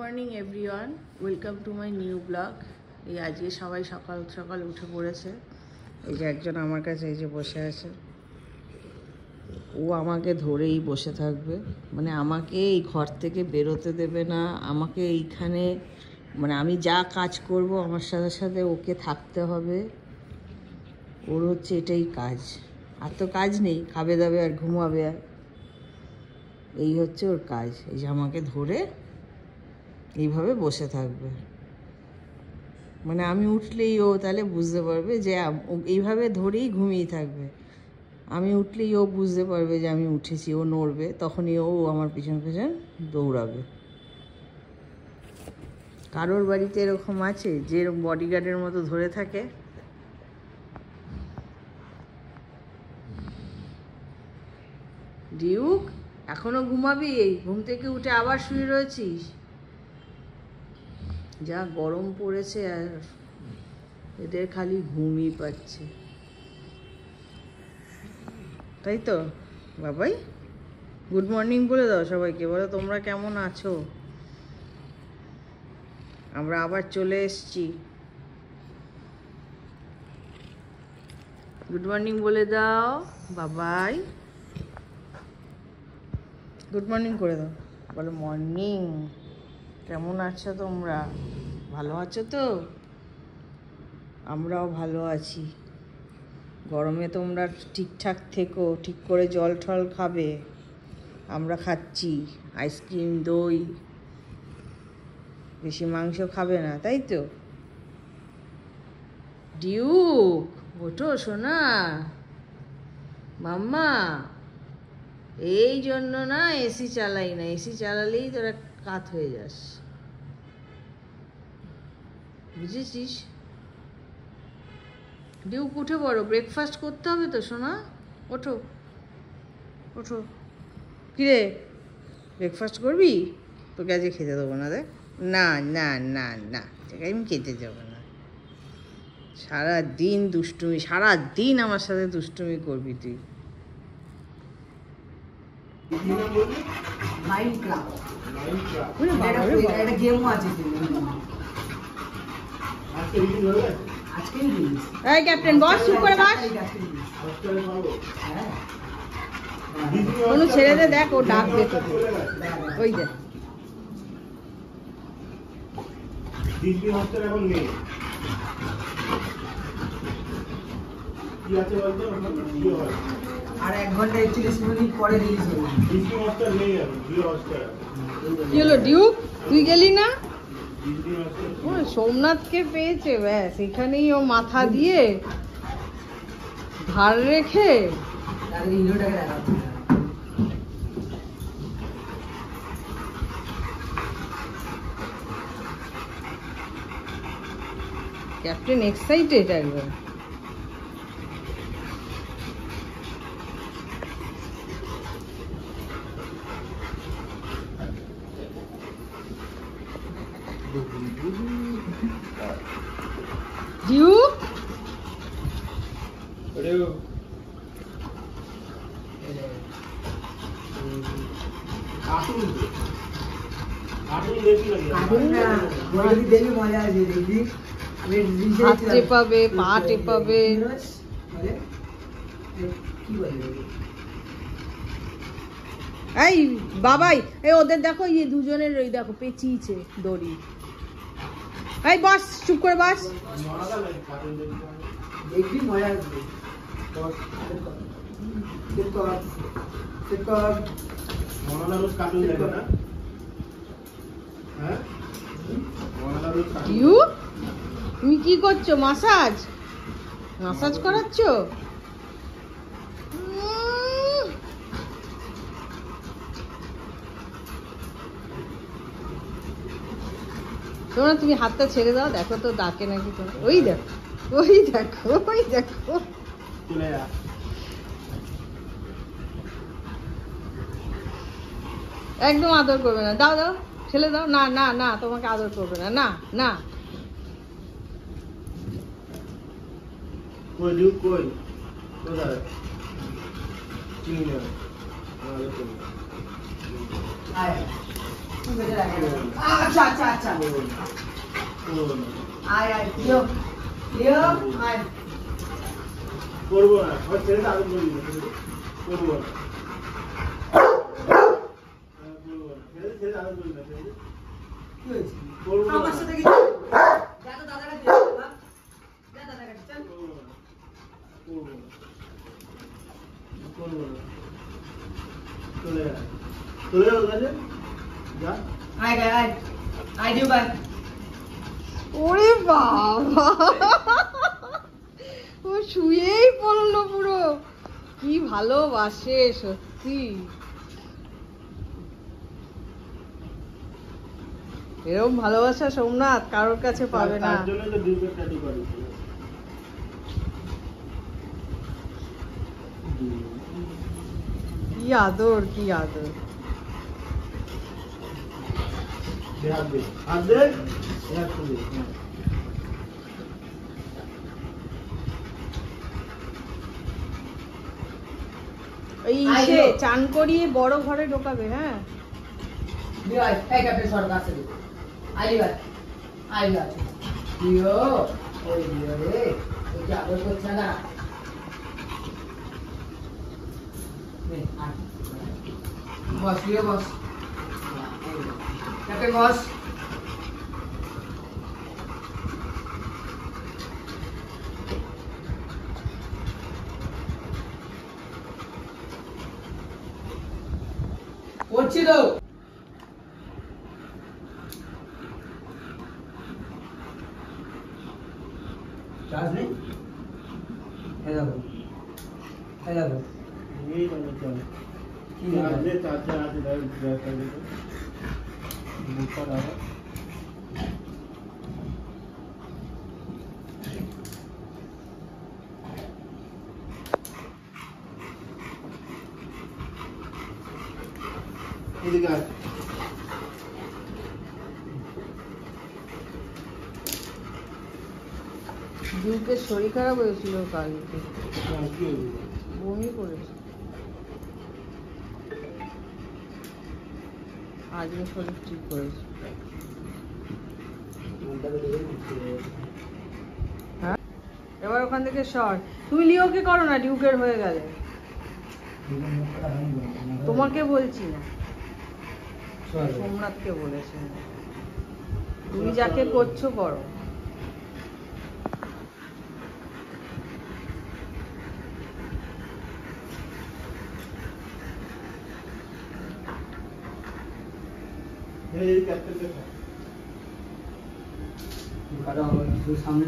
Morning everyone, welcome to my new blog. এই আজকে সবাই সকাল সকাল উঠে পড়েছে। এই যে একজন আমার কাছে এই যে বসে আছে, ও আমাকে ধরেই বসে থাকবে, মানে আমাকে এই ঘর থেকে বেরোতে দেবে না। আমাকে এইখানে মানে আমি যা কাজ করব আমার সাথে সাথে ওকে থাকতে হবে। ওর হচ্ছে এটাই কাজ, আর তো কাজ নেই, খাবে দাবে আর ঘুমাবে, আর এই হচ্ছে ওর কাজ। এই যে আমাকে ধরে এইভাবে বসে থাকবে, মানে আমি উঠলেই ও তাহলে বুঝতে পারবে যে এইভাবে ধরেই ঘুমিয়ে থাকবে। আমি উঠলেই ও বুঝতে পারবে যে আমি উঠেছি, ও নড়বে, তখনই ও আমার পিছন পিছন দৌড়াবে। কারোর বাড়িতে এরকম আছে যে বডিগার্ডের মতো ধরে থাকে? ডিউক, এখনো ঘুমাবি? ঘুম থেকে উঠে আবার শুয়ে রয়েছিস? যা গরম পড়েছে, আর এদের খালি ঘুমই পাচ্ছে, তাই তো? বাবাই, গুড মর্নিং বলে দাও সবাইকে, বলো তোমরা কেমন আছো। আমরা আবার চলে এসছি। গুড মর্নিং বলে দাও বাবাই, গুড মর্নিং করে দাও, বলো মর্নিং। কেমন আছো তোমরা? ভালো আছো তো? আমরাও ভালো আছি। গরমে তোমরা ঠিকঠাক থেকো, ঠিক করে জল টল খাবে। আমরা খাচ্ছি আইসক্রিম, দই, বেশি মাংস খাবে না, তাই তো? ডিউক, ওঠো সোনা, মাম্মা। এই জন্য না এসি চালাই না, এসি চালালেই তোরা কাত হয়ে যাস, বুঝেছিস? ডিউক উঠে পড়ো, ব্রেকফাস্ট করতে হবে তো সোনা। ওঠো ওঠো। কিরে, ব্রেকফাস্ট করবি? তোকে আজকে খেতে দেবো না। দেখ, না না না না, তোকে আমি খেতে যাবো না। সারাদিন দুষ্টুমি, সারাদিন আমার সাথে দুষ্টুমি করবি তুই। ক্যাপ্টেন বস, চুপ করে বস। কোনো ছেড়ে দেখ, ও ডাকবে তোকে। ওই দেখ, আর 1 ঘন্টা 41 মিনিট পরে রিলিজ হবে। কি হলো ডিউক, তুই গেলি না? সোমনাথকে পেয়েছে, ব্যাস এখানেই ও মাথা দিয়ে ধার রেখে ক্যাপ্টেন এক্সাইটেড একবার। ডিউক, হাত টেপাবে, পা টেপাবে। এই বাবাই, এই ওদের দেখো, এই দুজনের ওই দেখো পেঁচিয়েছে দড়ি। এই বস, চুপ করে বস। দেখবি মজা আসবে। তুমি কি করছো? মাসাজ মাসাজ করাচ্ছ? তোমরা তুমি হাতটা ছেড়ে দাও, দেখো তো ডাকে নাকি তোমার। ওই দেখো, ওই দেখো, ওই দেখো। একদম আদর করবে না, দাও দাও, ছেলে দাও। না না না, তোমাকে আদর করবে না, না না। আচ্ছা আচ্ছা আচ্ছা আয় আয় লিও লিও আয় করবো না সব ছেড়ে আদর করবি না করবো না ছেড়ে আদর করবি না কি হয়েছে করবো না আমার সাথে কি যা তো দাদার কাছে যা দাদার কাছে চল করবো না করবো না করবো না চলে যা চলে যা ওর কাছে যা আয় গায় আয় আয় দিও বাই ওরে বাবা, ও শুয়েই পড়লো পুরো। কি ভালোবাসে সত্যি, এরকম ভালোবাসা সোমনাথ কারোর কাছে পাবে না। তার জন্য তো ডিউকের ট্যাটু করেছে। কি আদর, কি আদর। হাত দে হাত দে হাত দে এই সে চান করিয়ে বড় ঘরে ঢোকাবে। হ্যাঁ দিও আয় এই কাপে সরকার আছে আই বাই আই বাই দিও ওই দিও রে ওই যা আদর করছে না নে আয় বস দিও বস কাপে বস করছি তো চার্জ নেই হ্যালো হ্যালো এই মানে চল কি হাত দে চাচা হাতে দাও ব্যাগটা দে মুখটা দাও এদিকে আয় ডিউকের শরীর খারাপ হয়েছিল কালকে, হ্যাঁ, কি হয়েছে? বমি করেছে। আজকে শরীর ঠিক করেছে। হ্যাঁ এবার ওখান থেকে সর। তুমি লিওকে করো না, ডিউকের হয়ে গেলে। তোমাকে বলছি না, সোমনাথকে বলেছে। তুমি যাকে করছো করো। এই ক্যাপ্টেনকে খা সামনে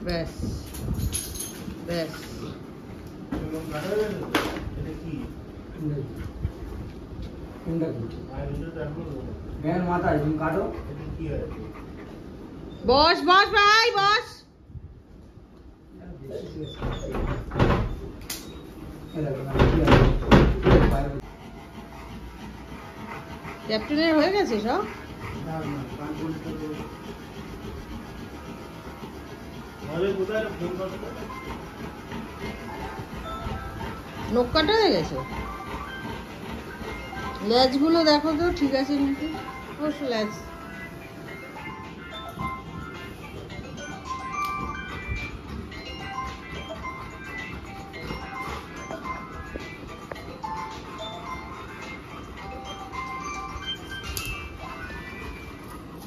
ব্যাস ব্যাস। এটা কি কোনটা কি আর এটা তো এখন ব্যান মাথায় তুমি কাটো এটা কি আছে বস বস ভাই বস। ক্যাপ্টেনের হয়ে গেছে সব। না না কান বলতে আরে কোথায় ফোন করতে নখ কাটা হয়ে গেছে। লেজগুলো দেখো তো ঠিক আছে নাকি। অবশ্য লেজ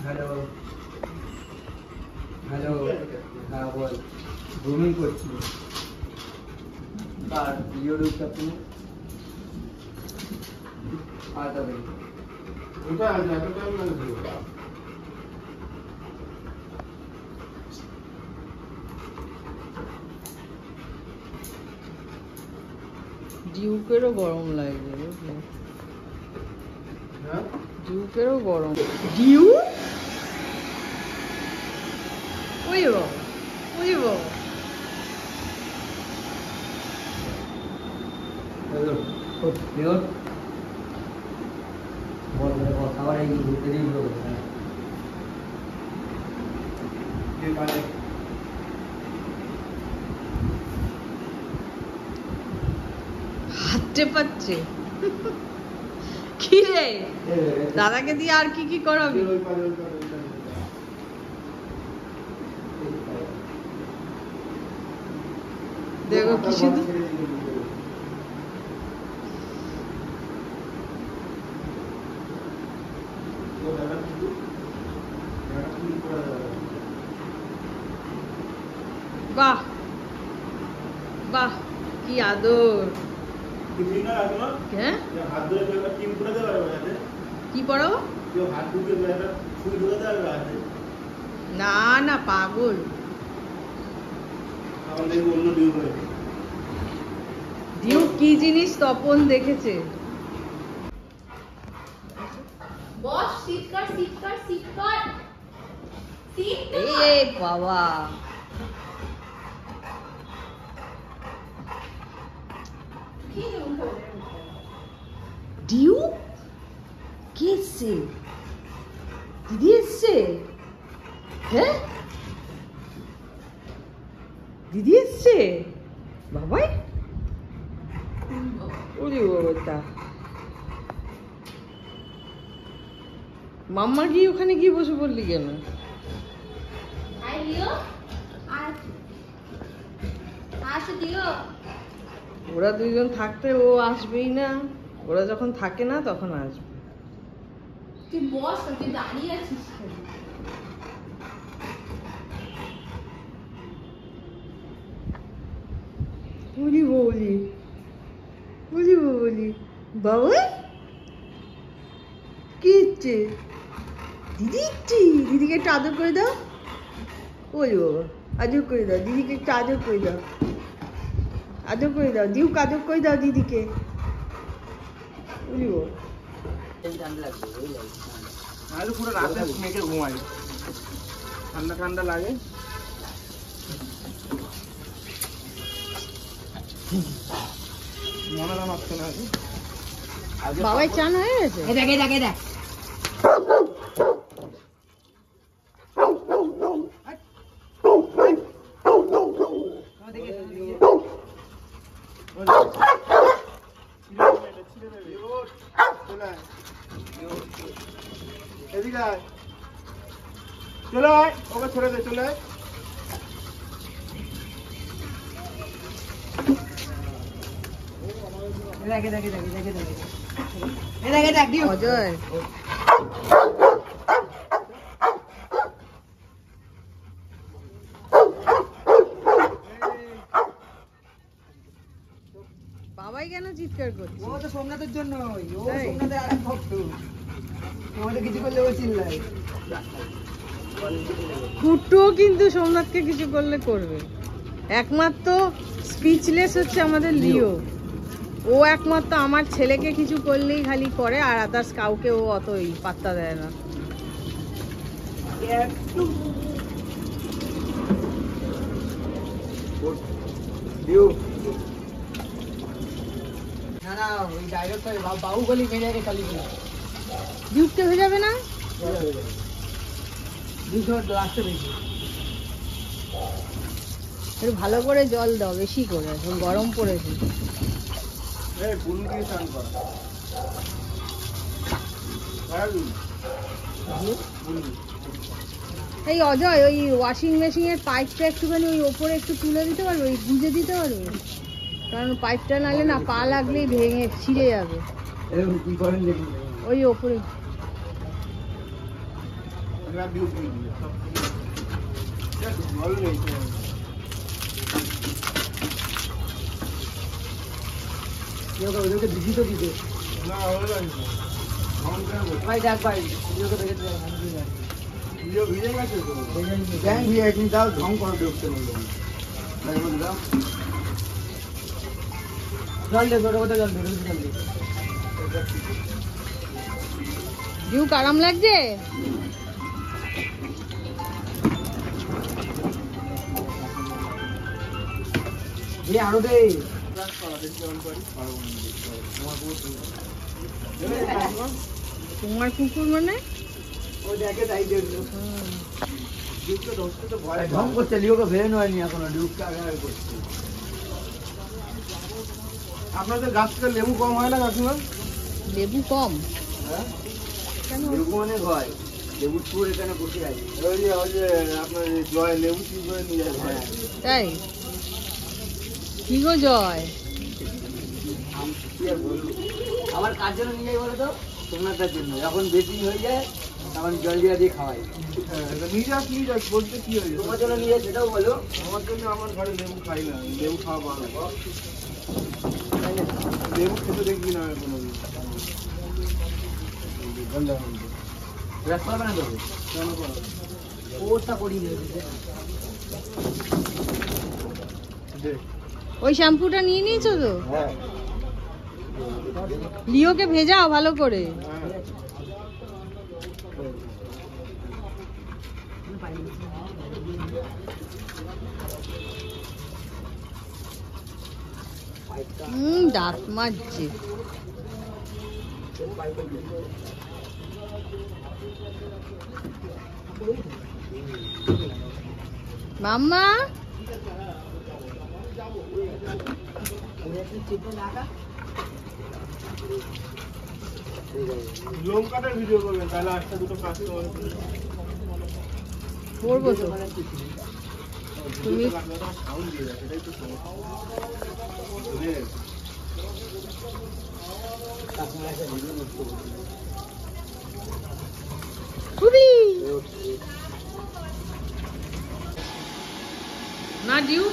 হ্যালো হ্যালো হ্যাঁ বল গ্রুমিং করছি আর ইউটিউবটা তুমি আচ্ছা ভাই কোথায় আছে এত টাইম লাগছে ডিউকেরও গরম লাগছে বুঝলে, হ্যাঁ ডিউকেরও গরম। ডিউ ওই বাবা, ওই বাবা। হ্যালো ও পিওর বল বল খাবার এই ঘুরতে দিই বল কে পারে হাঁটতে পারছে। কি রে দাদাকে দিয়ে আর কি কি করাবি? দেখো কি শুধু বাহ বাহ কি আদর। হ্যাঁ কি পড়াবো? না না পাগল, ডিউক কি জিনিস তপন দেখেছে। বস সিট কর সিট কর সিট কর সিট এই বাবা ডিউ কে এসছে? দিদি এসছে? হ্যাঁ দিদি এসছে বাবাই? ওরে বাবা, মাম্মা গিয়ে ওখানে গিয়ে বসে পড়লি কেন? আই দিও আর আসো দিও। ওরা দুইজন থাকতে ও আসবেই না, ওরা যখন থাকে না তখন আসবে। তুই বস, তুই দাঁড়িয়ে আছিস কেন? বলি বলি বলি বলি বাবা কি ইচ্ছে? দিদি ইচ্ছি, দিদিকে একটু আদর করে দাও। বলি বাবা আদর করে দাও দিদিকে, একটু আদর করে দাও, আদর করে দাও দিউ, আদর করে দাও দিদিকে। বলি বাবা পুরো রাতে মেঘে ঘুমাই, ঠান্ডা ঠান্ডা লাগে। মনে না মারছে না বাবাই চান হয়ে গেছে। দেখ দেখ দেখ চলে আয়, ওকে ছেড়ে দে, চলে আয়। অজয় বাবাই কেন চিৎকার করছে? ও তো সোমনাথের জন্য, ও তাই? সোমনাথের আরেক ভক্ত, আমাদের কিছু করলে ও চিল্লায়। ফুটো কিন্তু সোমনাথকে কিছু করলে করবে। একমাত্র স্পিচলেস হচ্ছে আমাদের লিও, ও একমাত্র আমার ছেলেকে কিছু করলেই খালি করে, আর আদার্স কাউকে ও অতই পাত্তা দেয় না। না না ওই ডায়লগটা বাহুবলি মেরে খালি ডিউককে হয়ে যাবে না? দুশো লাস্টে বেশি। একটু ভালো করে জল দাও, বেশি করে, এখন গরম পড়েছে। এই অজয় ওই ওয়াশিং মেশিনের পাইপটা একটুখানি ওই ওপরে একটু তুলে দিতে পারবে, ওই গুঁজে দিতে পারবে, কারণ পাইপটা নালে না পা লাগলেই ভেঙে ছিঁড়ে যাবে। এরকম কি করেন দেখুন, ওই ওপরে ওদেরকে দিদি তো দিতে ভাই দেখ ভাই ভিডিওকে দেখে তাও ঢং করে ঢুকতে বললাম জল দে, ছোট কথা জল দে, জল দে। ডিউক আরাম লাগছে? আরো দে তোমার কুকুর মানে ও দেখে তাই দেখলো ঢং করছে, লিওকে ভেবে হয়নি এখনো, ডিউককে আগে আগে করছে। আপনাদের গাছ থেকে লেবু কম হয় না কাকিমা? লেবু কম হ্যাঁ কেন? লেবু অনেক হয়, লেবুর চোর এখানে বসে আছে। ওই যে আপনার জয় লেবু চুরি করে নিয়ে যাবে। হ্যাঁ তাই কি গো জয়? কি আর বলবো, আমার কার জন্য নিয়ে যাই বলো তো? সোমনাথের জন্য। যখন বেশি হয়ে যায় তখন জল দিয়ে খাওয়াই। হ্যাঁ, তা নিয়ে যাস বলতে কি হয়েছে? তোমার জন্য নিয়ে যাই সেটাও বলো। আমার জন্য আমার ঘরে লেবু খাই না, লেবু খাওয়া ভালো। লেবু খেতে দেখবি না আমি কোনোদিন। ব্রাশ করবে না তোকে? কেন করো? ওটা করিয়ে দিয়েছে। দে। ওই শ্যাম্পুটা নিয়ে নিয়েছো তো? হ্যাঁ লিওকে ভেজাও ভালো করে। হ্যাঁ। দাঁত মাজছে। মাম্মা লঙ্কাটার ভিডিও করবেন তাহলে একটা দুটো কাস্টমার করবো তো। তুমি সাউন্ড দিয়ে যাচ্ছে, এটাই তো সমস্যা। বুঝলে? খুবই না ডিউ,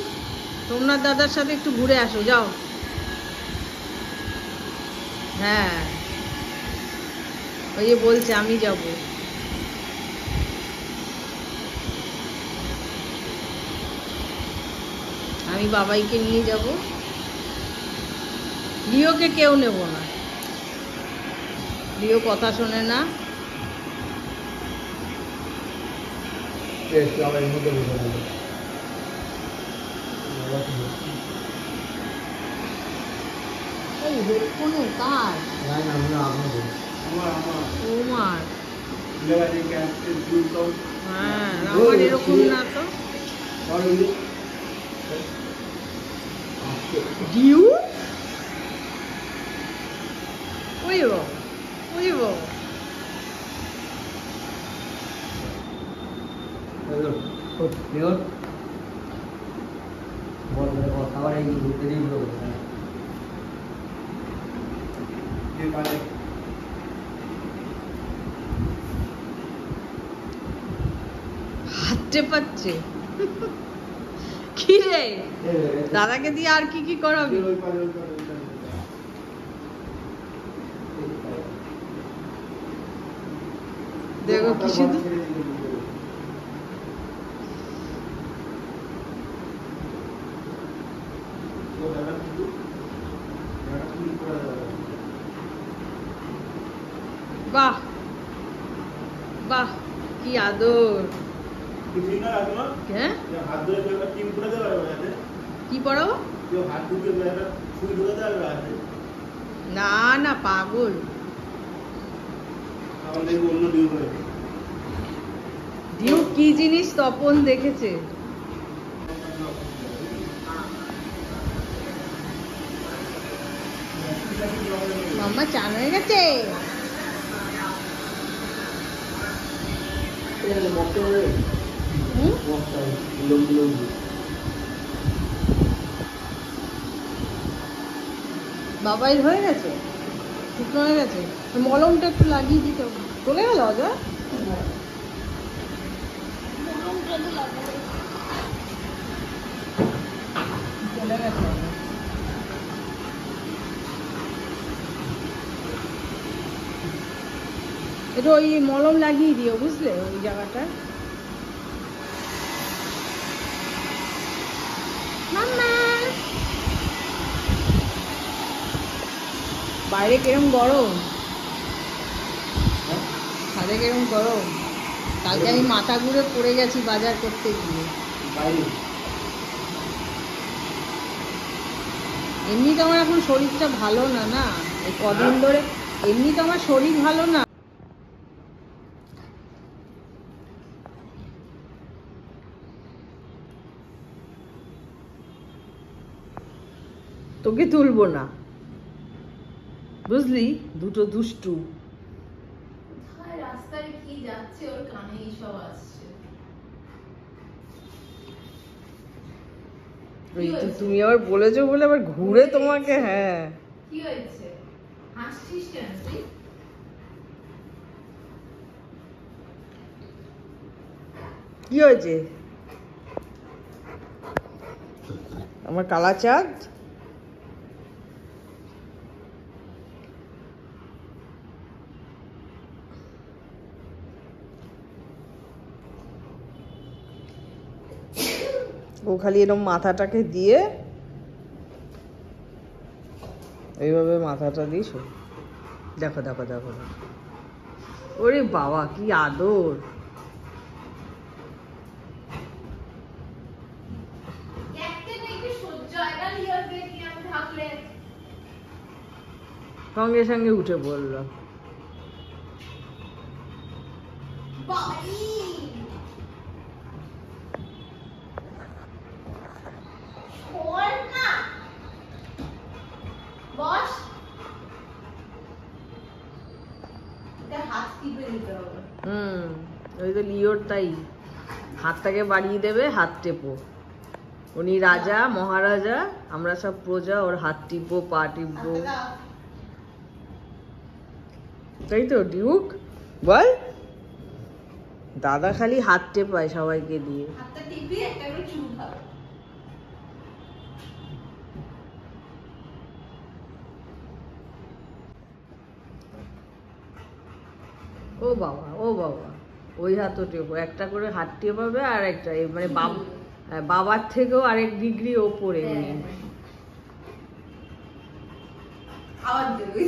সোমনাথ দাদার সাথে একটু ঘুরে আসো, যাও। হ্যাঁ ওই যে বলছে আমি যাব। আমি বাবাইকে নিয়ে যাব, লিওকে কেউ নেব না, লিও কথা শোনে না। এই হেডফোনে কার? তোমার? হ্যাঁ আমার এরকম না তো। ডিউ ওই বাবা, ওই বাবা। হাঁটতে পারছে কি রে? দাদাকে দিয়ে আর কি কি করাবি? দেখো কি শুধু বাহ বাহ কি আদর। হ্যাঁ হাত ধরে কেউ একটা টিম করে দেবে হাতে, কি পড়াবো? কেউ হাত ঢুকে একটা ছুরি ঢুকে দেবে হাতে, না না পাগল। আমার দেখবো অন্য ডিউ করে। ডিউ কি জিনিস তপন দেখেছে। মাম্মা চান হয়ে গেছে। হুম? বাবাই হয়ে গেছে, শুকনো হয়ে গেছে। মলমটা একটু লাগিয়ে দিতে হবে। চলে গেল অজয়? চলে গেছে অজয়। একটু ওই মলম লাগিয়ে দিও, বুঝলে, ওই জায়গাটা। বাইরে কিরম গরম, ছাদে কিরম গরম। কালকে আমি মাথা ঘুরে পড়ে গেছি বাজার করতে গিয়ে। এমনি তো আমার এখন শরীরটা ভালো না, না এই কদিন ধরে এমনি তো আমার শরীর ভালো না। তোকে তুলবো না, বুঝলি, দুটো দুষ্টু। কোথায় রাস্তায় কি যাচ্ছে ওর কানে এইসব আসছে। ওই তো তুমি আবার বলেছো বলে আবার ঘুরে তোমাকে, হ্যাঁ। কি হয়েছে? হাসছিস কেন তুই? কি হয়েছে? আমার কালা চাঁদ। ও খালি এরকম মাথাটাকে দিয়ে এইভাবে মাথাটা দিস। দেখো দেখো দেখো দেখো। ওরে বাবা কি আদর। দেখতে দেখতে সহ্য হয় না লিওকে নিয়ে আমি থাকলে। সঙ্গে সঙ্গে উঠে পড়লো। বাড়ি বল না বস এটা হাত টিপে দিতে হবে। ওই তো লিওর তাই, হাতটাকে বাড়িয়ে দেবে, হাত টেপো। উনি রাজা মহারাজা, আমরা সব প্রজা, ওর হাত টিপো পা টিপবো, হাতটা দাও। তাই তো ডিউক বল। দাদা খালি হাত টেপায় সবাইকে দিয়ে। হাতটা টিপে একটা করে চুমু খাও। ও বাবা ও বাবা, ওই হাতও টেপো, একটা করে হাত টেপাবে আর একটা মানে বাবার থেকেও আরেক ডিগ্রি ওপরে উনি। আবার দেবে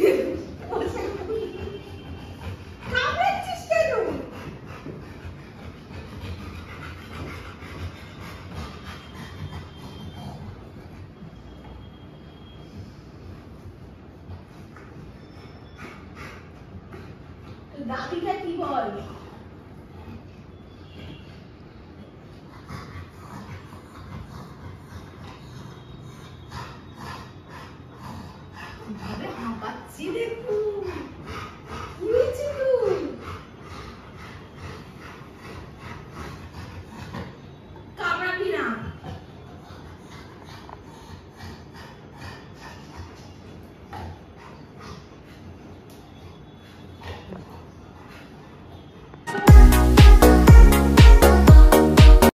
কামড়াচ্ছিস কেন? দাদিটা কি বল? কিভাবে হাঁপাচ্ছি দেখুন।